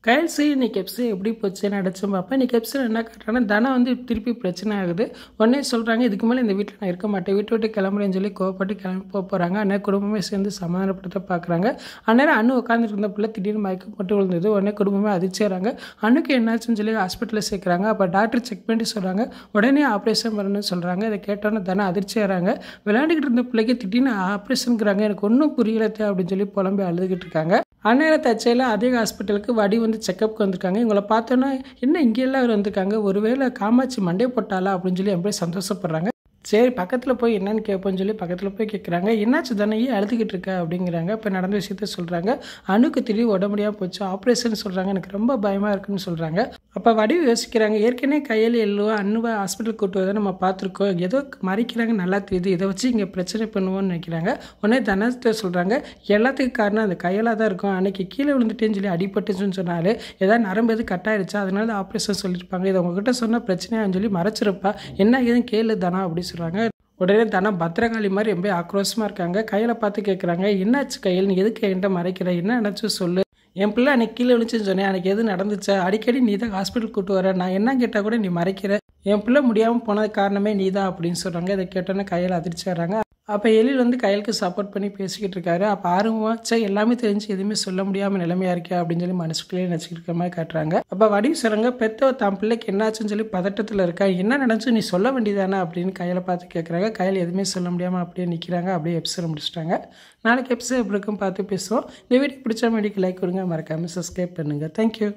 கையில் சரி இன்னைக்கு எப்சி எப்படி போச்சுன்னு அடிச்சும் பார்ப்பேன். இன்னைக்கு எப்சில் என்ன காட்டுறாங்கன்னா தனம் வந்து திருப்பி பிரச்சனை ஆகுது. உடனே சொல்கிறாங்க இதுக்கு மேலே இந்த வீட்டில் நான் இருக்க மாட்டேன், வீட்டை விட்டு கிளம்புறேன்னு சொல்லி கோவப்பட்டு கிளம்பி போகிறாங்க. அண்ணன் குடும்பமே சேர்ந்து சமாதானப்படுத்த பார்க்குறாங்க. அந்நேரம் அண்ணு உட்காந்துட்டு இருந்த பிள்ளை திடீர்னு மயக்கம் போட்டு விழுந்தது. உடனே குடும்பமே அதிர்ச்சிறாங்க. அண்ணுக்கு என்னாச்சுன்னு சொல்லி ஹாஸ்பிட்டலில் சேர்க்குறாங்க. அப்போ டாக்டர் செக் பண்ணி சொல்கிறாங்க உடனே ஆப்ரேஷன் பண்ணணும்னு சொல்கிறாங்க. இதை கேட்டோன்னே தனம் அதிர்ச்சியாகிறாங்க. விளையாண்டுக்கிட்டு இருந்த பிள்ளைக்கு திடீர்னு ஆப்ரேஷனுங்கிறாங்க, எனக்கு ஒன்றும் புரியலத்தே அப்படின்னு சொல்லி புலம்பி அழுதுகிட்டு இருக்காங்க. அந்நேரம் தச்சையில் அதே ஹாஸ்பிட்டலுக்கு வடி வந்து செக்கப்புக்கு வந்திருக்காங்க. இவங்களை பார்த்தோன்னா என்ன இங்கெல்லாம் அவர் வந்திருக்காங்க, ஒருவேளை காமாட்சி மண்டே போட்டாலா அப்படின்னு சொல்லி எப்படி சந்தோஷப்படுறாங்க. சரி பக்கத்தில் போய் என்னன்னு கேட்போன்னு சொல்லி பக்கத்தில் போய் கேட்குறாங்க. என்னாச்சு தானே அழுதுகிட்டு இருக்க அப்படிங்கிறாங்க. இப்போ நடந்த விஷயத்த சொல்கிறாங்க. அணுக்கு திடீர் உடம்பு முடியாமல் போச்சு, ஆப்ரேஷன் சொல்கிறாங்க, எனக்கு ரொம்ப பயமாக இருக்குன்னு சொல்கிறாங்க. அப்போ வடிவு யோசிக்கிறாங்க, ஏற்கனவே கையில் எல்லுவா அண்ணுவா ஹாஸ்பிட்டலுக்கு கூட்டு வரதை நம்ம பார்த்துருக்கோம், ஏதோ மறைக்கிறாங்க நல்லா தெரியுது, இதை வச்சு இங்கே பிரச்சனை பண்ணுவோன்னு நினைக்கிறாங்க. உடனே தனத்தை சொல்கிறாங்க எல்லாத்துக்கும் காரணம் அந்த கையெல்லாம் தான் இருக்கும், அன்னைக்கு கீழே விழுந்துட்டேன்னு சொல்லி அடிபட்டுச்சுன்னு சொன்னாலே ஏதாவது நரம்பு எது கட் ஆயிடுச்சா அதனால ஆப்ரேஷன் சொல்லியிருப்பாங்க, இதை உங்ககிட்ட சொன்னால் பிரச்சனையான்னு சொல்லி மறைச்சிருப்பா, என்ன ஏதும் கேளு தானா அப்படி சொல்கிறாங்க. உடனே தானே பத்திரகாளி மாதிரி ரொம்ப ஆக்ரோஷமாக இருக்காங்க. கையில் பார்த்து கேட்குறாங்க என்னாச்சு கையில், நீ எதுக்கு என்கிட்ட மறைக்கிற, என்ன நினச்சி சொல்லு, என் பிள்ளை அன்னைக்கு கீழே விழுந்துச்சுன்னு சொன்னேன், எனக்கு எது நடந்துச்சா, அடிக்கடி நீ தான் ஹாஸ்பிட்டல் கூட்டு வர, நான் என்ன கேட்டால் கூட நீ மறைக்கிற, என் பிள்ளை முடியாமல் போனது காரணமே நீ தான் அப்படின்னு சொல்கிறாங்க. இதை கேட்டோன்னே கையில் அதிர்ச்சிடுறாங்க. அப்போ எழில் வந்து கையலுக்கு சப்போர்ட் பண்ணி பேசிக்கிட்டு இருக்காரு. அப்போ ஆர்வமாச்சா எல்லாமே தெரிஞ்சு எதுவுமே சொல்ல முடியாமல் நிலைமையா இருக்கே அப்படின்னு சொல்லி மனசுக்குள்ளேயே நினச்சிக்கிட்டு இருக்கிற மாதிரி காட்டுறாங்க. அப்போ வடிவு சொல்கிறாங்க பெத்தவ தான் பிள்ளைக்கு என்னாச்சுன்னு சொல்லி பதட்டத்தில் இருக்கா, என்ன நினச்சி நீ சொல்ல வேண்டியதானே அப்படின்னு கையில் பார்த்து கேட்குறாங்க. கையில் எதுவுமே சொல்ல முடியாமல் அப்படியே நிற்கிறாங்க. அப்படியே எபிசோட் முடிச்சிட்டாங்க. நாளைக்கு எபிசோட் எப்படி இருக்கும் பார்த்து பேசுவோம். இந்த வீடியோ பிடிச்ச மாதிரி லைக் கொடுங்க, மறக்காமல் சப்ஸ்கிரைப் பண்ணுங்கள். தேங்க்யூ.